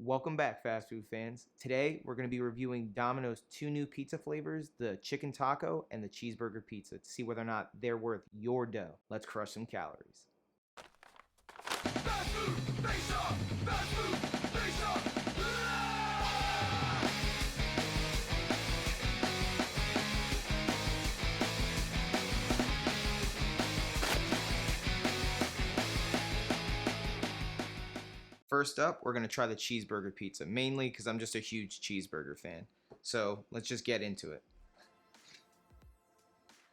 Welcome back, fast food fans. Today, we're going to be reviewing Domino's two new pizza flavors, the chicken taco and the cheeseburger pizza, to see whether or not they're worth your dough. Let's crush some calories. Fast food, face up! Fast food, face up! First up, we're going to try the cheeseburger pizza, mainly because I'm just a huge cheeseburger fan. So let's just get into it.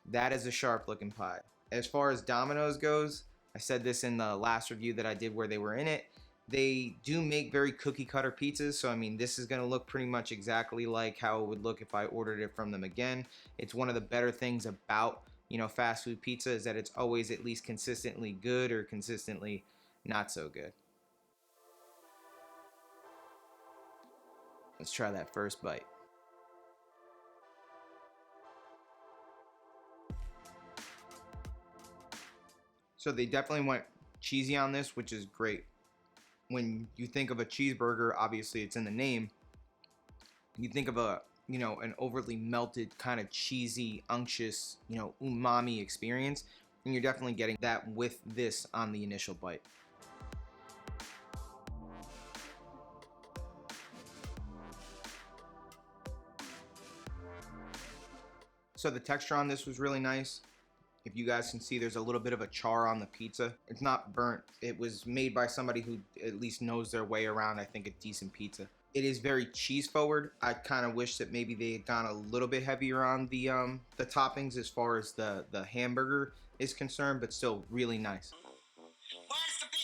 That is a sharp looking pie. As far as Domino's goes, I said this in the last review that I did where they were in it. They do make very cookie cutter pizzas, so I mean this is going to look pretty much exactly like how it would look if I ordered it from them again. It's one of the better things about, fast food pizza is that it's always at least consistently good or consistently not so good. Let's try that first bite. So they definitely went cheesy on this, which is great. When you think of a cheeseburger, obviously it's in the name. You think of an overly melted kind of cheesy, unctuous, umami experience, and you're definitely getting that with this on the initial bite. So the texture on this was really nice. If you guys can see, there's a little bit of a char on the pizza. It's not burnt. It was made by somebody who at least knows their way around, I think, a decent pizza. It is very cheese forward. I kind of wish that maybe they had gone a little bit heavier on the toppings as far as the hamburger is concerned, but still really nice. Where's the beef?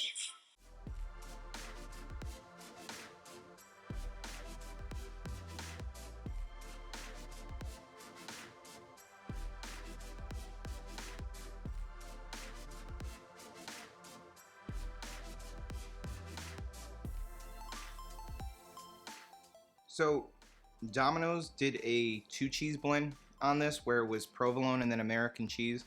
So Domino's did a 2-cheese blend on this where it was provolone and then American cheese,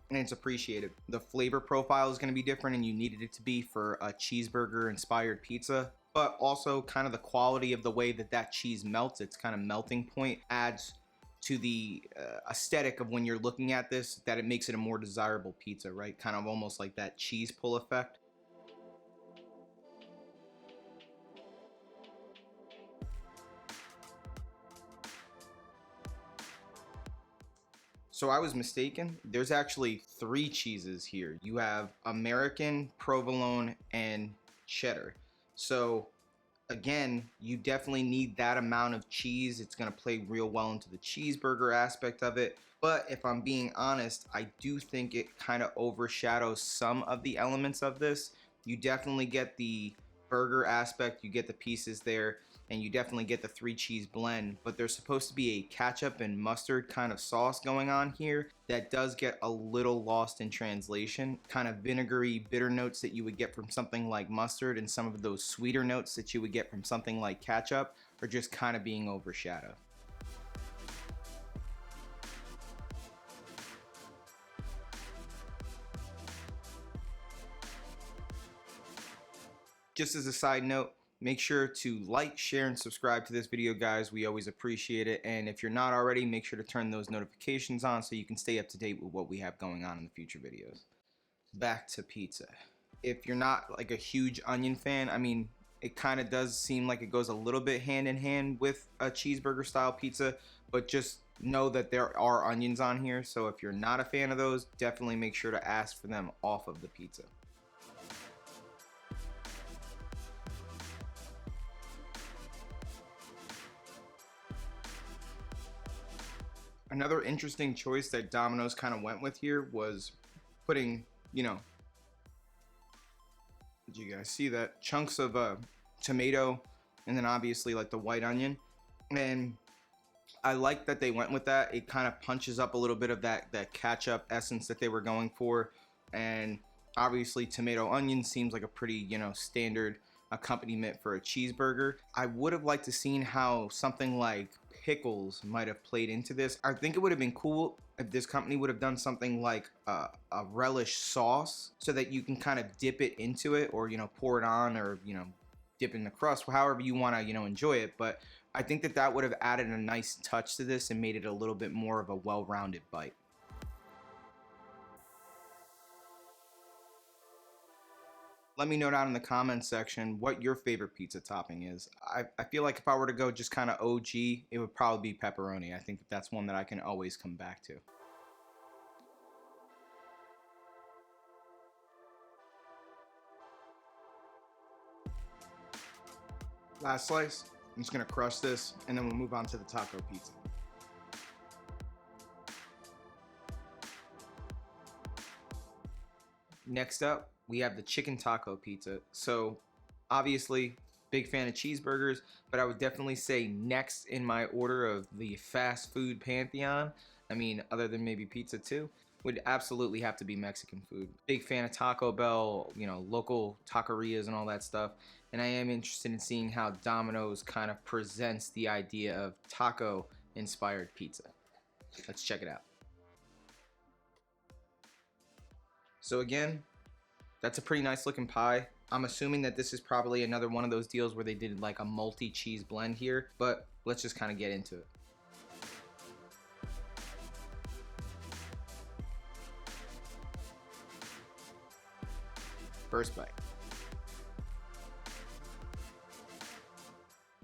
and it's appreciated. The flavor profile is going to be different, and you needed it to be for a cheeseburger inspired pizza, but also kind of the quality of the way that cheese melts, its kind of melting point adds to the aesthetic of when you're looking at this, that it makes it a more desirable pizza, right? Kind of almost like that cheese pull effect. So I was mistaken. There's actually 3 cheeses here. You have American, provolone, and cheddar. So again, you definitely need that amount of cheese. It's gonna play real well into the cheeseburger aspect of it. But if I'm being honest, I do think it kind of overshadows some of the elements of this. You definitely get the burger aspect, you get the pieces there, and you definitely get the 3-cheese blend, but there's supposed to be a ketchup and mustard kind of sauce going on here that does get a little lost in translation. Kind of vinegary, bitter notes that you would get from something like mustard, and some of those sweeter notes that you would get from something like ketchup are just kind of being overshadowed. Just as a side note, make sure to like, share, and subscribe to this video, guys. We always appreciate it. And if you're not already, make sure to turn those notifications on so you can stay up to date with what we have going on in the future videos. Back to pizza. If you're not like a huge onion fan, I mean, it kind of does seem like it goes a little bit hand in hand with a cheeseburger style pizza, but just know that there are onions on here. So if you're not a fan of those, definitely make sure to ask for them off of the pizza. Another interesting choice that Domino's kind of went with here was putting, did you guys see that? Chunks of tomato, and then obviously like the white onion. And I like that they went with that. It kind of punches up a little bit of that ketchup essence that they were going for. And obviously tomato onion seems like a pretty, standard accompaniment for a cheeseburger. I would have liked to seen how something like pickles might have played into this. I think it would have been cool if this company would have done something like a relish sauce so that you can kind of dip it into it, or pour it on, or dip in the crust, however you want to, enjoy it. But I think that that would have added a nice touch to this and made it a little bit more of a well-rounded bite. Let me know down in the comments section what your favorite pizza topping is. I feel like if I were to go just kind of OG, it would probably be pepperoni. I think that that's one that I can always come back to. Last slice. I'm just gonna crush this and then we'll move on to the taco pizza. Next up, we have the chicken taco pizza. So obviously, big fan of cheeseburgers, but I would definitely say next in my order of the fast food pantheon, I mean, other than maybe pizza too, would absolutely have to be Mexican food. Big fan of Taco Bell, local taquerias and all that stuff. And I am interested in seeing how Domino's kind of presents the idea of taco inspired pizza. Let's check it out. So again, that's a pretty nice looking pie. I'm assuming that this is probably another one of those deals where they did like a multi-cheese blend here, but let's just kind of get into it. First bite.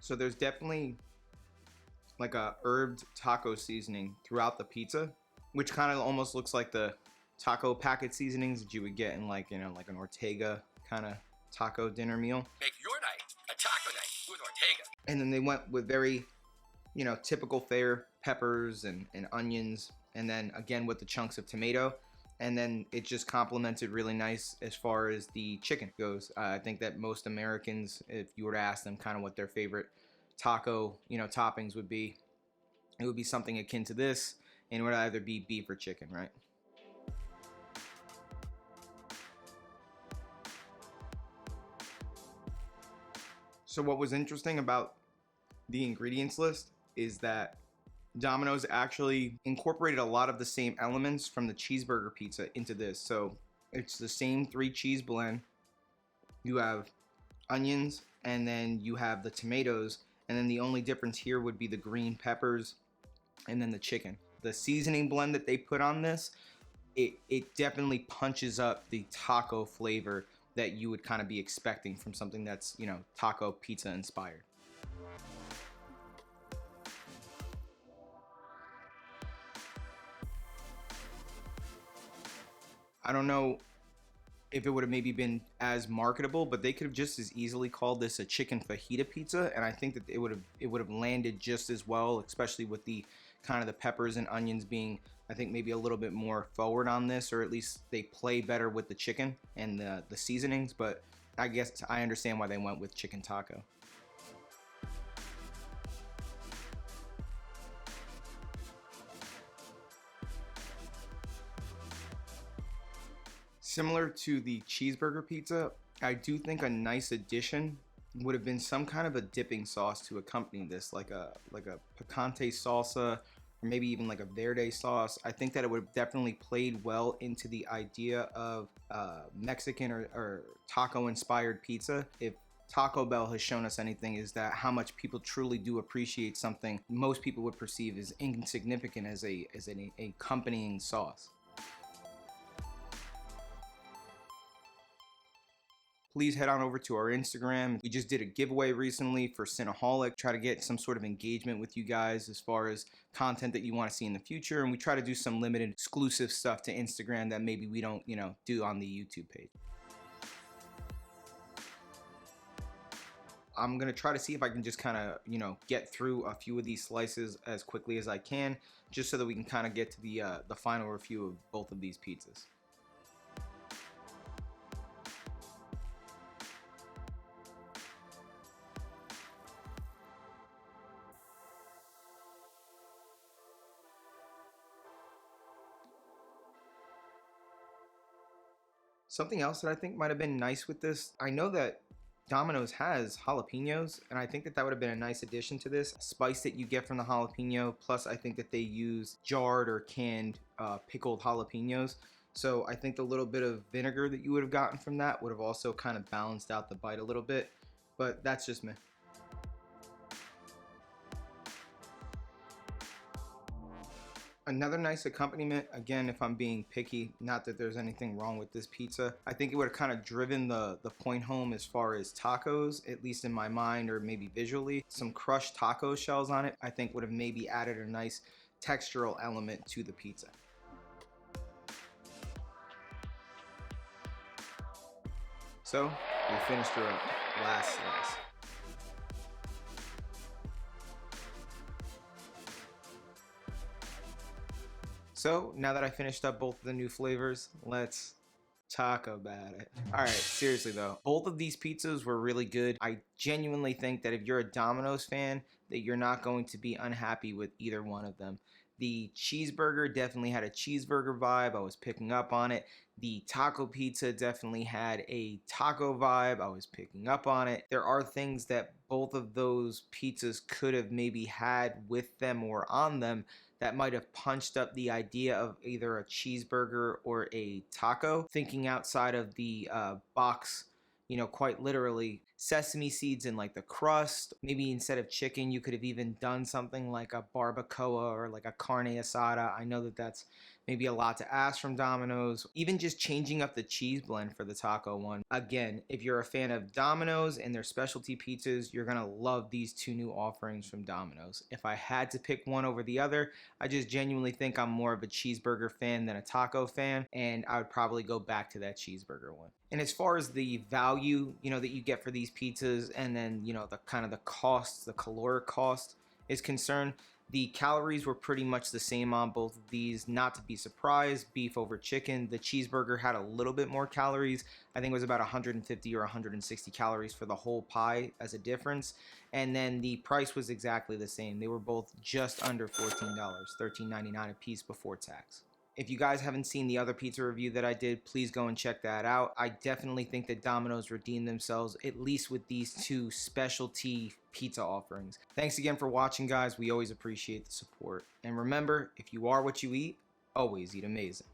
So there's definitely like a herbed taco seasoning throughout the pizza, which kind of almost looks like the taco packet seasonings that you would get in like an Ortega kind of taco dinner meal. Make your night a taco night with Ortega. And then they went with very typical fare peppers and onions, and then again with the chunks of tomato, and then it just complemented really nice as far as the chicken goes. I think that most Americans, if you were to ask them kind of what their favorite taco toppings would be, it would be something akin to this, and it would either be beef or chicken, right? So what was interesting about the ingredients list is that Domino's actually incorporated a lot of the same elements from the cheeseburger pizza into this. So it's the same 3-cheese blend. You have onions, and then you have the tomatoes, and then the only difference here would be the green peppers and then the chicken. The seasoning blend that they put on this, it definitely punches up the taco flavor that you would kind of be expecting from something that's, taco pizza inspired. I don't know if it would have maybe been as marketable, but they could have just as easily called this a chicken fajita pizza, and I think that it would have landed just as well, especially with the kind of the peppers and onions being, I think, maybe a little bit more forward on this, or at least they play better with the chicken and the seasonings. But I guess I understand why they went with chicken taco. Similar to the cheeseburger pizza, I do think a nice addition would have been some kind of a dipping sauce to accompany this, like a picante salsa, or maybe even like a verde sauce. I think that it would have definitely played well into the idea of Mexican or taco inspired pizza. If Taco Bell has shown us anything, is that how much people truly do appreciate something most people would perceive as insignificant as an accompanying sauce. Please head on over to our Instagram. We just did a giveaway recently for Cinnaholic. Try to get some sort of engagement with you guys as far as content that you want to see in the future. And we try to do some limited exclusive stuff to Instagram that maybe we don't, do on the YouTube page. I'm going to try to see if I can just kind of, get through a few of these slices as quickly as I can, just so that we can kind of get to the final review of both of these pizzas. Something else that I think might have been nice with this, I know that Domino's has jalapenos, and I think that that would have been a nice addition to this. Spice that you get from the jalapeno, plus I think that they use jarred or canned pickled jalapenos. So I think the little bit of vinegar that you would have gotten from that would have also kind of balanced out the bite a little bit. but that's just me. Another nice accompaniment, again, if I'm being picky, not that there's anything wrong with this pizza, I think it would have kind of driven the point home as far as tacos, at least in my mind or maybe visually. Some crushed taco shells on it, I think would have maybe added a nice textural element to the pizza. So, we finished her up. Last slice. So now that I finished up both of the new flavors, let's talk about it. All right, seriously though, both of these pizzas were really good. I genuinely think that if you're a Domino's fan, that you're not going to be unhappy with either one of them. The cheeseburger definitely had a cheeseburger vibe. I was picking up on it. The taco pizza definitely had a taco vibe. I was picking up on it. There are things that both of those pizzas could have maybe had with them or on them that might have punched up the idea of either a cheeseburger or a taco. Thinking outside of the box, you know, quite literally, sesame seeds in like the crust. Maybe instead of chicken, you could have even done something like a barbacoa or like a carne asada. I know that that's maybe a lot to ask from Domino's. Even just changing up the cheese blend for the taco one. Again, if you're a fan of Domino's and their specialty pizzas, you're gonna love these two new offerings from Domino's. If I had to pick one over the other, I just genuinely think I'm more of a cheeseburger fan than a taco fan, and I would probably go back to that cheeseburger one. And as far as the value, you know, that you get for these pizzas, and then, you know, the kind of the cost, the caloric cost is concerned, the calories were pretty much the same on both of these. Not to be surprised, beef over chicken. The cheeseburger had a little bit more calories. I think it was about 150 or 160 calories for the whole pie as a difference. And then the price was exactly the same. They were both just under $14, $13.99 a piece before tax. If you guys haven't seen the other pizza review that I did, please go and check that out. I definitely think that Domino's redeemed themselves, at least with these two specialty pizza offerings. Thanks again for watching, guys. We always appreciate the support. And remember, if you are what you eat, always eat amazing.